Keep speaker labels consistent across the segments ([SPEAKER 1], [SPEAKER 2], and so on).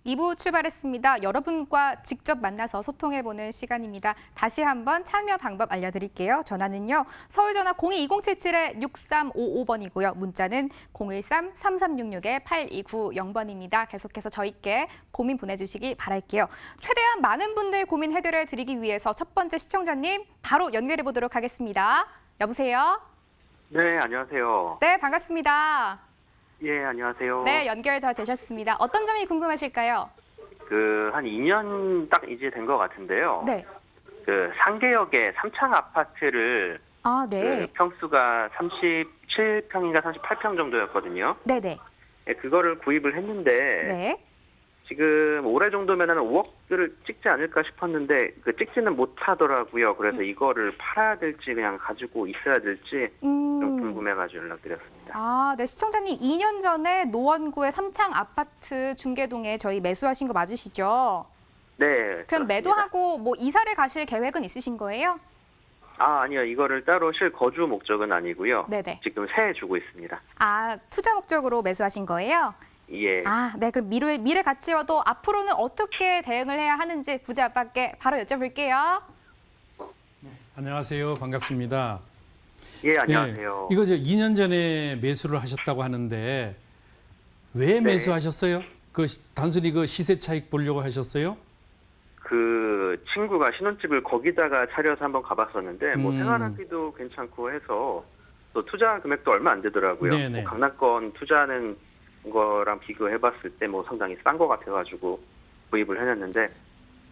[SPEAKER 1] 2부 출발했습니다. 여러분과 직접 만나서 소통해보는 시간입니다. 다시 한번 참여 방법 알려드릴게요. 전화는요. 서울전화 02-2077-6355번이고요. 문자는 013-3366-8290번입니다. 계속해서 저희께 고민 보내주시기 바랄게요. 최대한 많은 분들 고민 해결해드리기 위해서 첫 번째 시청자님 바로 연결해보도록 하겠습니다. 여보세요?
[SPEAKER 2] 네, 안녕하세요.
[SPEAKER 1] 네, 반갑습니다.
[SPEAKER 2] 예, 안녕하세요.
[SPEAKER 1] 네, 연결 잘 되셨습니다. 어떤 점이 궁금하실까요?
[SPEAKER 2] 한 2년 딱 이제 된 것 같은데요.
[SPEAKER 1] 네.
[SPEAKER 2] 상계역에 3창 아파트를
[SPEAKER 1] 네.
[SPEAKER 2] 평수가 37평인가 38평 정도였거든요.
[SPEAKER 1] 네네.
[SPEAKER 2] 예, 그거를 구입을 했는데
[SPEAKER 1] 네.
[SPEAKER 2] 지금 올해 정도면 한 5억을 찍지 않을까 싶었는데 찍지는 못하더라고요. 그래서 이거를 팔아야 될지 그냥 가지고 있어야 될지 좀 궁금해가지고 연락드렸습니다.
[SPEAKER 1] 네, 시청자님 2년 전에 노원구의 삼창 아파트 중계동에 저희 매수하신 거 맞으시죠?
[SPEAKER 2] 네.
[SPEAKER 1] 그럼
[SPEAKER 2] 그렇습니다.
[SPEAKER 1] 매도하고 뭐 이사를 가실 계획은 있으신 거예요?
[SPEAKER 2] 아니요. 이거를 따로 실거주 목적은 아니고요.
[SPEAKER 1] 네네.
[SPEAKER 2] 지금 세 주고 있습니다.
[SPEAKER 1] 투자 목적으로 매수하신 거예요?
[SPEAKER 2] 예.
[SPEAKER 1] 네. 그럼 미래 가치와도 앞으로는 어떻게 대응을 해야 하는지 부자 아빠께 바로 여쭤볼게요.
[SPEAKER 3] 안녕하세요. 반갑습니다.
[SPEAKER 2] 예, 안녕하세요.
[SPEAKER 3] 이거 2년 전에 매수를 하셨다고 하는데 왜 매수하셨어요? 단순히 시세 차익 보려고 하셨어요?
[SPEAKER 2] 친구가 신혼집을 거기다가 차려서 한번 가봤었는데 생활하기도 괜찮고 해서 또 투자 금액도 얼마 안 되더라고요.
[SPEAKER 3] 네네.
[SPEAKER 2] 강남권 투자하는 거랑 비교해봤을 때 상당히 싼 거 같아가지고 구입을 해놨는데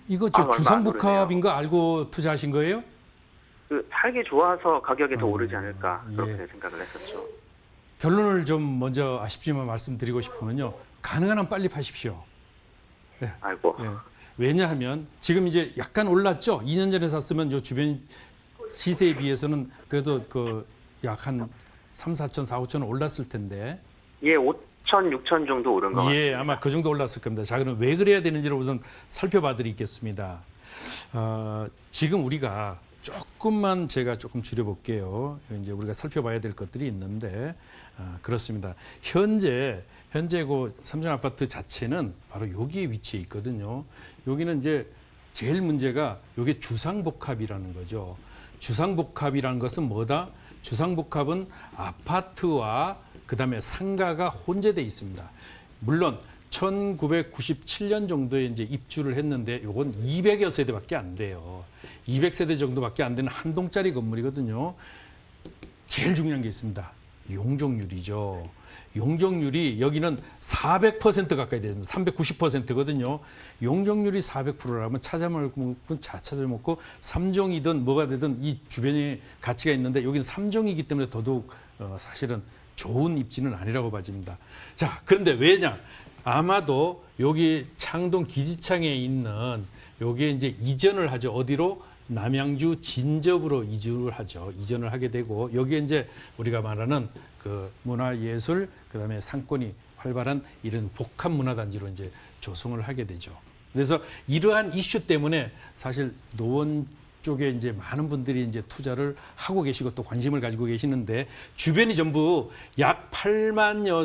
[SPEAKER 3] 이거
[SPEAKER 2] 얼마 안
[SPEAKER 3] 주상복합인 거 알고 투자하신 거예요?
[SPEAKER 2] 살기 좋아서 가격이 더 오르지 않을까 그렇게 생각을 했었죠.
[SPEAKER 3] 결론을 좀 먼저 아쉽지만 말씀드리고 싶으면요. 가능한 한 빨리 파십시오. 네.
[SPEAKER 2] 아이고.
[SPEAKER 3] 네. 왜냐하면 지금 이제 약간 올랐죠. 2년 전에 샀으면 요 주변 시세에 비해서는 그래도 약 한 3, 4천, 4, 5천 원 올랐을 텐데.
[SPEAKER 2] 예, 5천, 6천 정도 오른 것 같아요.
[SPEAKER 3] 예, 아마 그 정도 올랐을 겁니다. 자, 그럼 왜 그래야 되는지를 우선 살펴봐 드리겠습니다. 지금 우리가 조금만 제가 조금 줄여볼게요. 이제 우리가 살펴봐야 될 것들이 있는데 그렇습니다. 현재 삼성 아파트 자체는 바로 여기에 위치해 있거든요. 여기는 이제 제일 문제가 이게 주상복합이라는 거죠. 주상복합이라는 것은 뭐다? 주상복합은 아파트와 그다음에 상가가 혼재돼 있습니다. 물론 1997년 정도에 이제 입주를 했는데 요건 200여 세대밖에 안 돼요. 200세대 정도밖에 안 되는 한 동짜리 건물이거든요. 제일 중요한 게 있습니다. 용적률이죠. 용적률이 여기는 400% 가까이 되는데 390%거든요. 용적률이 400%라면 찾아먹고 찾아먹고 3종이든 뭐가 되든 이 주변에 가치가 있는데 여기는 3종이기 때문에 더더욱 사실은 좋은 입지는 아니라고 봐집니다. 자, 그런데 왜냐? 아마도 여기 창동 기지창에 있는 여기에 이제 이전을 하죠. 어디로? 남양주 진접으로 이주를 하죠. 이전을 하게 되고 여기에 이제 우리가 말하는 문화예술 그다음에 상권이 활발한 이런 복합 문화단지로 이제 조성을 하게 되죠. 그래서 이러한 이슈 때문에 사실 노원 쪽에 이제 많은 분들이 이제 투자를 하고 계시고 또 관심을 가지고 계시는데 주변이 전부 약 8만여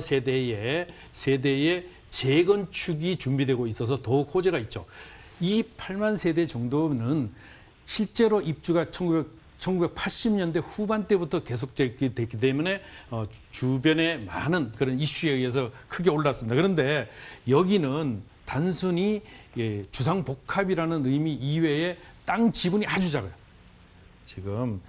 [SPEAKER 3] 세대의 재건축이 준비되고 있어서 더욱 호재가 있죠. 이 8만 세대 정도는 실제로 입주가 1980년대 후반때부터 계속됐기 때문에 주변에 많은 그런 이슈에 의해서 크게 올랐습니다. 그런데 여기는 단순히 주상복합이라는 의미 이외에 땅 지분이 아주 작아요. 지금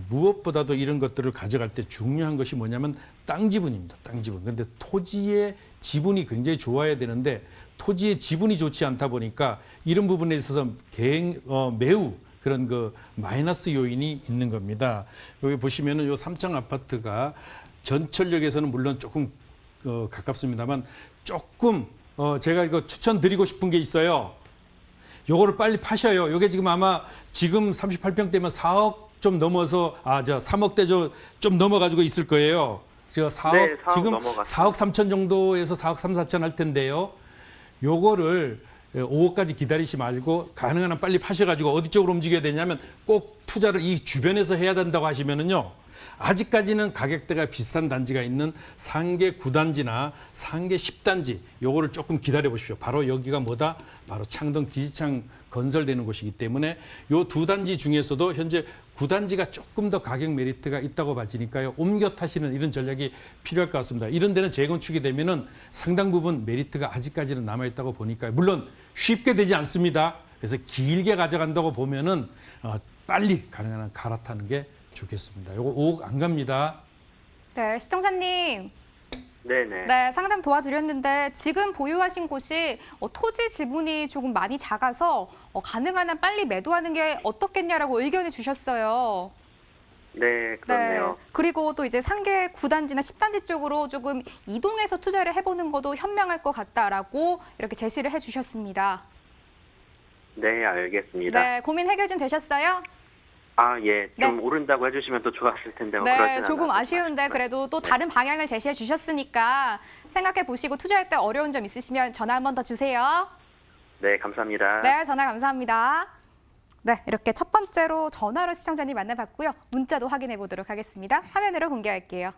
[SPEAKER 3] 무엇보다도 이런 것들을 가져갈 때 중요한 것이 뭐냐면 땅 지분입니다. 땅 지분. 그런데 토지의 지분이 굉장히 좋아야 되는데 토지의 지분이 좋지 않다 보니까 이런 부분에 있어서 매우 그런 마이너스 요인이 있는 겁니다. 여기 보시면은 요 삼창 아파트가 전철역에서는 물론 조금 가깝습니다만 조금 제가 이거 추천드리고 싶은 게 있어요. 요거를 빨리 파셔요. 요게 지금 아마 지금 38평대면 4억 좀 넘어서 3억대 좀 넘어가지고 있을 거예요. 제가 4억 지금 넘어갔어요. 4억 3천 정도에서 4억 3, 4천 할 텐데요. 요거를 5억까지 기다리지 말고 가능한 한 빨리 파셔가지고 어디 쪽으로 움직여야 되냐면 꼭 투자를 이 주변에서 해야 된다고 하시면은요. 아직까지는 가격대가 비슷한 단지가 있는 상계 9단지나 상계 10단지 요거를 조금 기다려 보십시오. 바로 여기가 뭐다? 바로 창동 기지창 건설되는 곳이기 때문에 요 두 단지 중에서도 현재 9단지가 조금 더 가격 메리트가 있다고 봐지니까요. 옮겨 타시는 이런 전략이 필요할 것 같습니다. 이런 데는 재건축이 되면은 상당 부분 메리트가 아직까지는 남아 있다고 보니까 물론 쉽게 되지 않습니다. 그래서 길게 가져간다고 보면은 빨리 가능한 한 갈아타는 게 좋겠습니다. 요거 5억 안 갑니다.
[SPEAKER 1] 네, 시청자님.
[SPEAKER 2] 네네.
[SPEAKER 1] 네, 상담 도와드렸는데 지금 보유하신 곳이 토지 지분이 조금 많이 작아서 가능한 한 빨리 매도하는 게 어떻겠냐라고 의견을 주셨어요.
[SPEAKER 2] 네, 그렇네요.
[SPEAKER 1] 네. 그리고 또 이제 상계 9단지나 10단지 쪽으로 조금 이동해서 투자를 해보는 것도 현명할 것 같다라고 이렇게 제시를 해주셨습니다.
[SPEAKER 2] 네, 알겠습니다.
[SPEAKER 1] 네, 고민 해결 좀 되셨어요?
[SPEAKER 2] 아, 예. 좀
[SPEAKER 1] 네.
[SPEAKER 2] 오른다고 해주시면 또 좋았을 텐데.
[SPEAKER 1] 네, 조금 아쉬운데 그래도 또 다른 방향을 제시해 주셨으니까 생각해 보시고 투자할 때 어려운 점 있으시면 전화 한 번 더 주세요.
[SPEAKER 2] 네, 감사합니다.
[SPEAKER 1] 네, 전화 감사합니다. 네, 이렇게 첫 번째로 전화로 시청자님 만나봤고요. 문자도 확인해 보도록 하겠습니다. 화면으로 공개할게요.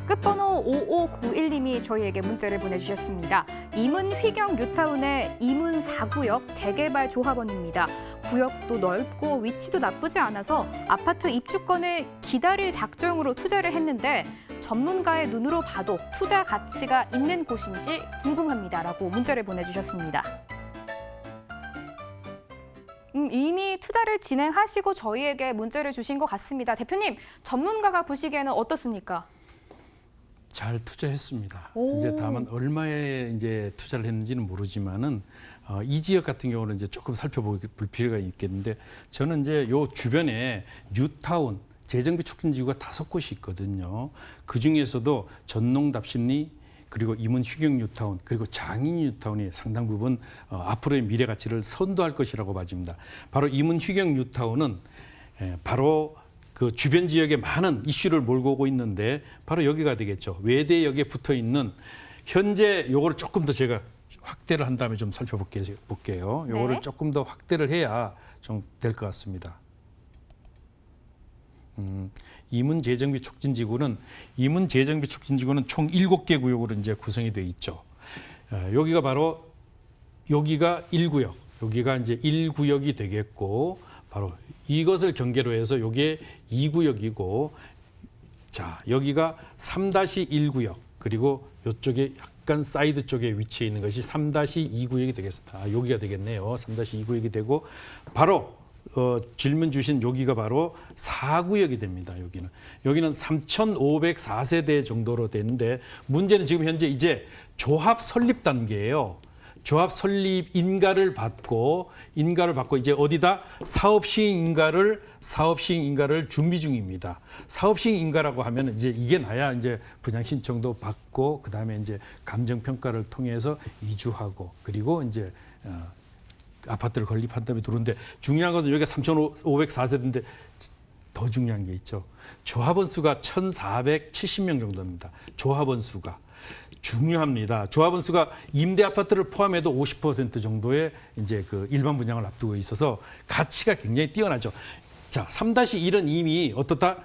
[SPEAKER 1] 끝번호 5591님이 저희에게 문자를 보내주셨습니다. 이문 휘경 뉴타운의 이문 4구역 재개발 조합원입니다. 구역도 넓고 위치도 나쁘지 않아서 아파트 입주권을 기다릴 작정으로 투자를 했는데 전문가의 눈으로 봐도 투자 가치가 있는 곳인지 궁금합니다라고 문자를 보내주셨습니다. 이미 투자를 진행하시고 저희에게 문자를 주신 것 같습니다. 대표님, 전문가가 보시기에는 어떻습니까?
[SPEAKER 3] 잘 투자했습니다.
[SPEAKER 1] 오.
[SPEAKER 3] 이제 다만 얼마에 이제 투자를 했는지는 모르지만은 이 지역 같은 경우는 이제 조금 살펴볼 필요가 있겠는데 저는 이제 요 주변에 뉴타운 재정비 촉진지구가 5곳이 있거든요. 그 중에서도 전농답심리 그리고 이문 휴경 뉴타운 그리고 장인 뉴타운이 상당 부분 앞으로의 미래 가치를 선도할 것이라고 봐집니다. 바로 이문 휴경 뉴타운은 바로 그 주변 지역에 많은 이슈를 몰고 오고 있는데 바로 여기가 되겠죠. 외대역에 붙어 있는 현재 요거를 조금 더 제가 확대를 한 다음에 좀 살펴볼게요. 요거를
[SPEAKER 1] 네.
[SPEAKER 3] 조금 더 확대를 해야 좀 될 것 같습니다. 이문 재정비 촉진지구는 총 7개 구역으로 이제 구성이 되어 있죠. 여기가 바로 여기가 1구역, 여기가 이제 1구역이 되겠고 바로 이것을 경계로 해서 이게 2구역이고 자, 여기가 3-1구역 그리고 이쪽에 약간 사이드 쪽에 위치해 있는 것이 3-2구역이 되겠습니다. 아, 여기가 되겠네요. 3-2구역이 되고 바로 질문 주신 여기가 바로 4구역이 됩니다. 여기는 3,504세대 정도로 되는데 문제는 지금 현재 이제 조합 설립 단계예요. 조합 설립 인가를 받고 이제 어디다 사업 시행 인가를 준비 중입니다. 사업 시행 인가라고 하면 이제 이게 나야 이제 분양 신청도 받고 그다음에 이제 감정 평가를 통해서 이주하고 그리고 이제 아파트를 건립한 다음에 들어오는데 중요한 것은 여기가 3,504세대인데 더 중요한 게 있죠. 조합원 수가 1,470명 정도입니다. 조합원 수가. 중요합니다. 조합원 수가 임대 아파트를 포함해도 50% 정도의 이제 그 일반 분양을 앞두고 있어서 가치가 굉장히 뛰어나죠. 자, 3-1은 이미 어떻다?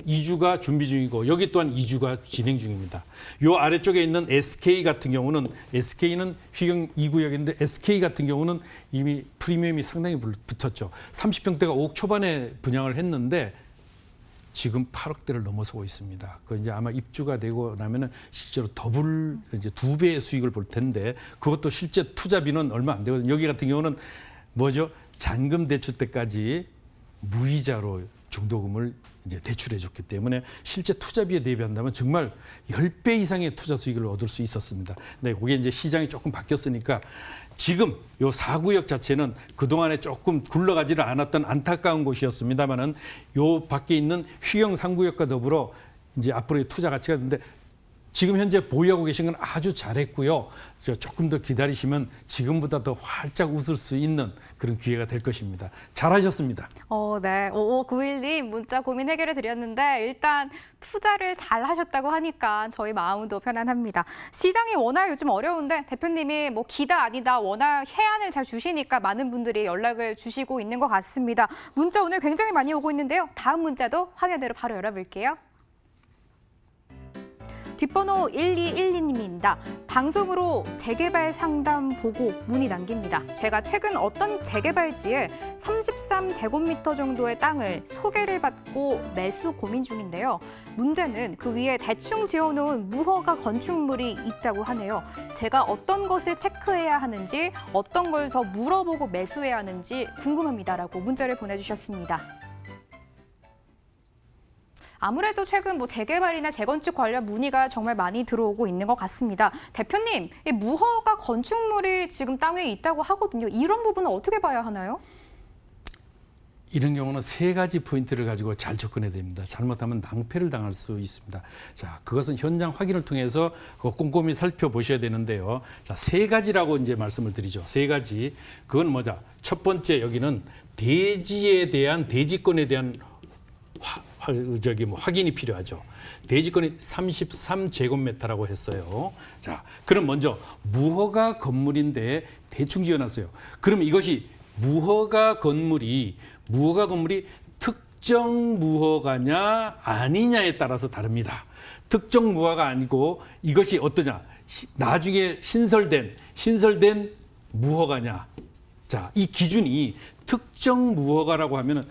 [SPEAKER 3] 이주가 준비 중이고 여기 또한 이주가 진행 중입니다. 요 아래쪽에 있는 SK 같은 경우는 SK는 휘경 2구역인데 SK 같은 경우는 이미 프리미엄이 상당히 붙었죠. 30평대가 5억 초반에 분양을 했는데 지금 8억대를 넘어서고 있습니다. 그 이제 아마 입주가 되고 나면은 실제로 더블 이제 2배의 수익을 볼 텐데 그것도 실제 투자비는 얼마 안 되거든요. 여기 같은 경우는 뭐죠? 잔금 대출 때까지 무이자로 중도금을 이제 대출해 줬기 때문에 실제 투자비에 대비한다면 정말 10배 이상의 투자 수익을 얻을 수 있었습니다. 네, 그게 이제 시장이 조금 바뀌었으니까 지금 요 4구역 자체는 그동안에 조금 굴러가지를 않았던 안타까운 곳이었습니다만은 요 밖에 있는 휘경 3구역과 더불어 이제 앞으로의 투자 가치가 있는데 지금 현재 보유하고 계신 건 아주 잘했고요. 조금 더 기다리시면 지금보다 더 활짝 웃을 수 있는 그런 기회가 될 것입니다. 잘하셨습니다.
[SPEAKER 1] 네. 5591님 문자 고민 해결해 드렸는데 일단 투자를 잘 하셨다고 하니까 저희 마음도 편안합니다. 시장이 워낙 요즘 어려운데 대표님이 뭐 기다 아니다 워낙 해안을 잘 주시니까 많은 분들이 연락을 주시고 있는 것 같습니다. 문자 오늘 굉장히 많이 오고 있는데요. 다음 문자도 화면으로 바로 열어볼게요. 뒷번호 1212님입니다. 방송으로 재개발 상담 보고 문의 남깁니다. 제가 최근 어떤 재개발지에 33제곱미터 정도의 땅을 소개를 받고 매수 고민 중인데요. 문제는 그 위에 대충 지어놓은 무허가 건축물이 있다고 하네요. 제가 어떤 것을 체크해야 하는지, 어떤 걸 더 물어보고 매수해야 하는지 궁금합니다라고 문자를 보내주셨습니다. 아무래도 최근 뭐 재개발이나 재건축 관련 문의가 정말 많이 들어오고 있는 것 같습니다. 대표님, 이 무허가 건축물이 지금 땅 위에 있다고 하거든요. 이런 부분은 어떻게 봐야 하나요?
[SPEAKER 3] 이런 경우는 세 가지 포인트를 가지고 잘 접근해야 됩니다. 잘못하면 낭패를 당할 수 있습니다. 자, 그것은 현장 확인을 통해서 꼼꼼히 살펴보셔야 되는데요. 자, 세 가지라고 이제 말씀을 드리죠. 세 가지. 그건 뭐죠? 첫 번째 여기는 대지에 대한 대지권에 대한 확인이 필요하죠. 대지권이 33제곱미터라고 했어요. 자, 그럼 먼저 무허가 건물인데 대충 지어놨어요. 그럼 이것이 무허가 건물이 특정 무허가냐 아니냐에 따라서 다릅니다. 특정 무허가 아니고 이것이 어떠냐? 나중에 신설된 무허가냐? 자, 이 기준이 특정 무허가라고 하면은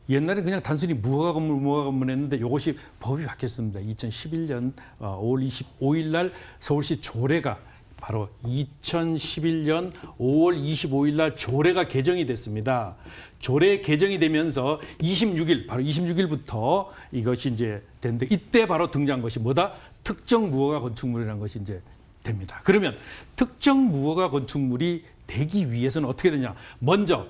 [SPEAKER 3] 옛날에 그냥 단순히 무허가 건물 했는데 이것이 법이 바뀌었습니다. 2011년 5월 25일 날 서울시 조례가 바로 2011년 5월 25일 날 조례가 개정이 됐습니다. 조례 개정이 되면서 26일, 바로 26일부터 이것이 이제 됐는데 이때 바로 등장한 것이 뭐다? 특정 무허가 건축물이라는 것이 이제 됩니다. 그러면 특정 무허가 건축물이 되기 위해서는 어떻게 되냐? 먼저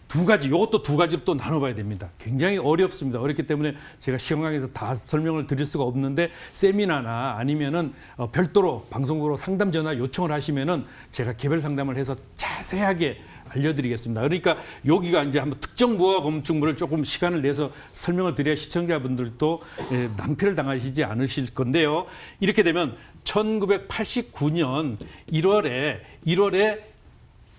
[SPEAKER 3] 두 가지, 이것도 두 가지로 또 나눠봐야 됩니다. 굉장히 어렵습니다. 어렵기 때문에 제가 시험강에서 다 설명을 드릴 수가 없는데 세미나나 아니면은 별도로 방송국으로 상담 전화 요청을 하시면은 제가 개별 상담을 해서 자세하게 알려드리겠습니다. 그러니까 여기가 이제 한번 특정 무허가 건축물을 조금 시간을 내서 설명을 드려야 시청자분들도 낭패를 당하시지 않으실 건데요. 이렇게 되면 1989년 1월에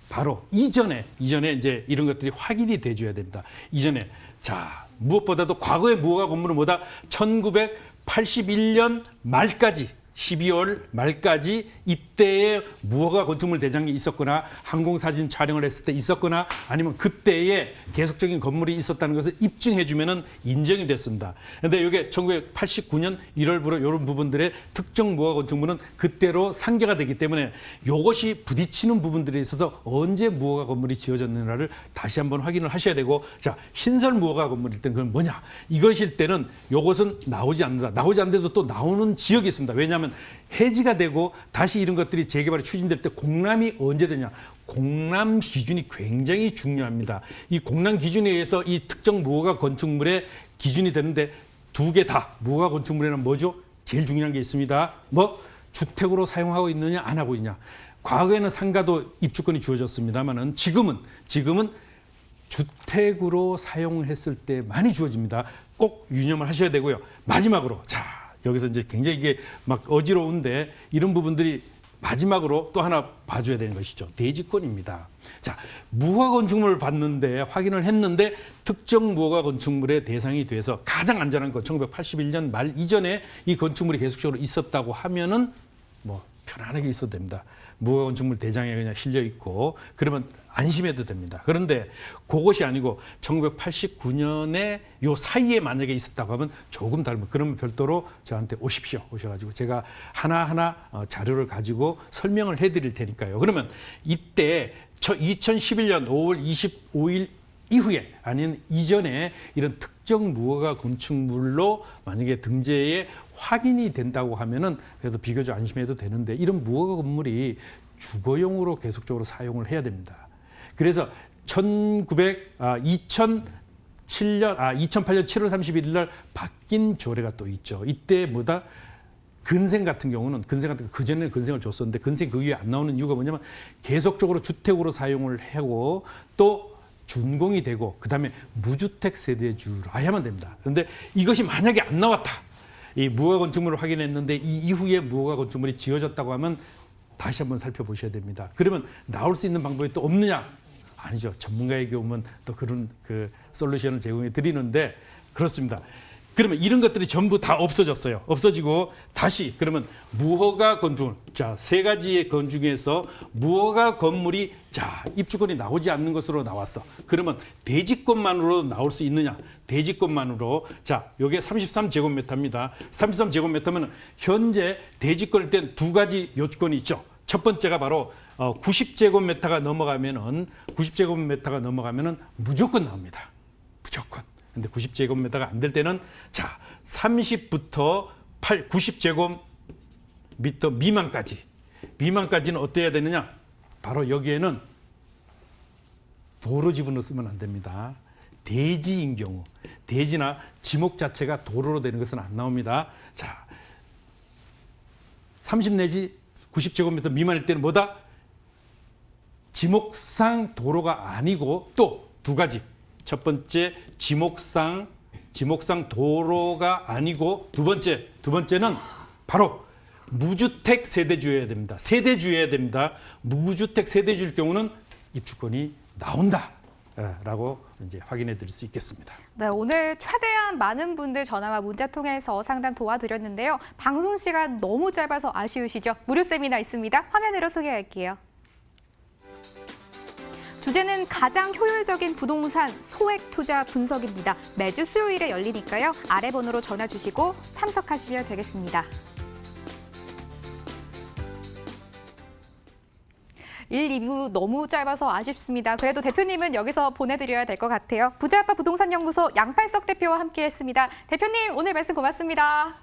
[SPEAKER 3] 바로 이전에 이제 이런 것들이 확인이 돼줘야 됩니다. 이전에 자 무엇보다도 과거의 무허가 건물은 뭐다? 1981년 말까지 12월 말까지 이때에 무허가 건축물 대장이 있었거나 항공사진 촬영을 했을 때 있었거나 아니면 그때에 계속적인 건물이 있었다는 것을 입증해주면은 인정이 됐습니다. 그런데 이게 1989년 1월부로 이런 부분들의 특정 무허가 건축물은 그때로 상계가 되기 때문에 이것이 부딪히는 부분들에 있어서 언제 무허가 건물이 지어졌느냐를 다시 한번 확인을 하셔야 되고 자 신설 무허가 건물일 땐 그건 뭐냐? 이것일 때는 이것은 나오지 않는다. 나오지 않는데도 또 나오는 지역이 있습니다. 왜냐하면 해지가 되고 다시 이런 것들이 재개발이 추진될 때 공람이 언제 되냐. 공람 기준이 굉장히 중요합니다. 이 공람 기준에 의해서 이 특정 무허가 건축물의 기준이 되는데 두 개 다 무허가 건축물에는 뭐죠? 제일 중요한 게 있습니다. 뭐 주택으로 사용하고 있느냐 안 하고 있냐. 과거에는 상가도 입주권이 주어졌습니다만은 지금은 주택으로 사용했을 때 많이 주어집니다. 꼭 유념을 하셔야 되고요. 마지막으로 자 여기서 이제 굉장히 이게 막 어지러운데 이런 부분들이 마지막으로 또 하나 봐줘야 되는 것이죠. 대지권입니다. 자, 무허가 건축물을 봤는데 확인을 했는데 특정 무허가 건축물의 대상이 돼서 가장 안전한 건 1981년 말 이전에 이 건축물이 계속적으로 있었다고 하면은 뭐 편안하게 있어도 됩니다. 무허가 건축물 대장에 그냥 실려 있고 그러면 안심해도 됩니다. 그런데 그것이 아니고 1989년에 요 사이에 만약에 있었다고 하면 조금 다르면 그러면 별도로 저한테 오셔가지고 제가 하나하나 자료를 가지고 설명을 해드릴 테니까요. 그러면 이때 2011년 5월 25일 이후에 아니면 이전에 이런 특정 무허가 건축물로 만약에 등재에 확인이 된다고 하면은 그래도 비교적 안심해도 되는데 이런 무허가 건물이 주거용으로 계속적으로 사용을 해야 됩니다. 그래서 2008년 7월 31일 날 바뀐 조례가 또 있죠. 이때 뭐다? 근생 같은 경우는 그전에는 근생을 줬었는데 근생 그 위에 안 나오는 이유가 뭐냐면 계속적으로 주택으로 사용을 하고 또 준공이 되고 그다음에 무주택 세대주로 해야만 됩니다. 그런데 이것이 만약에 안 나왔다. 이 무허가 건축물을 확인했는데 이 이후에 무허가 건축물이 지어졌다고 하면 다시 한번 살펴보셔야 됩니다. 그러면 나올 수 있는 방법이 또 없느냐? 아니죠. 전문가에게 오면 또 그런 그 솔루션을 제공해 드리는데 그렇습니다. 그러면 이런 것들이 전부 다 없어졌어요. 없어지고 다시 그러면 무허가 건축물, 자, 세 가지의 건 중에서 무허가 건물이 자, 입주권이 나오지 않는 것으로 나왔어. 그러면 대지권만으로 나올 수 있느냐? 대지권만으로. 자, 요게 33제곱미터입니다. 33제곱미터면 현재 대지권일 땐 두 가지 요건이 있죠. 첫 번째가 바로 90제곱미터가 넘어가면은 무조건 나옵니다. 무조건. 근데 90제곱미터가 안 될 때는 자, 30부터 90제곱미터 미만까지는 어때야 되느냐? 바로 여기에는 도로 지분을 쓰면 안 됩니다. 대지인 경우, 대지나 지목 자체가 도로로 되는 것은 안 나옵니다. 자, 30 내지 90제곱미터 미만일 때는 뭐다? 지목상 도로가 아니고 또 두 가지. 첫 번째 지목상 도로가 아니고 두 번째는 바로 무주택 세대주여야 됩니다. 세대주여야 됩니다. 무주택 세대주일 경우는 입주권이 나온다. 라고 이제 확인해 드릴 수 있겠습니다.
[SPEAKER 1] 네, 오늘 최대한 많은 분들 전화와 문자 통해서 상담 도와드렸는데요. 방송 시간 너무 짧아서 아쉬우시죠? 무료 세미나 있습니다. 화면으로 소개할게요. 주제는 가장 효율적인 부동산 소액 투자 분석입니다. 매주 수요일에 열리니까요. 아래 번호로 전화 주시고 참석하시면 되겠습니다. 1, 2부 너무 짧아서 아쉽습니다. 그래도 대표님은 여기서 보내드려야 될 것 같아요. 부자아빠 부동산연구소 양팔석 대표와 함께했습니다. 대표님 오늘 말씀 고맙습니다.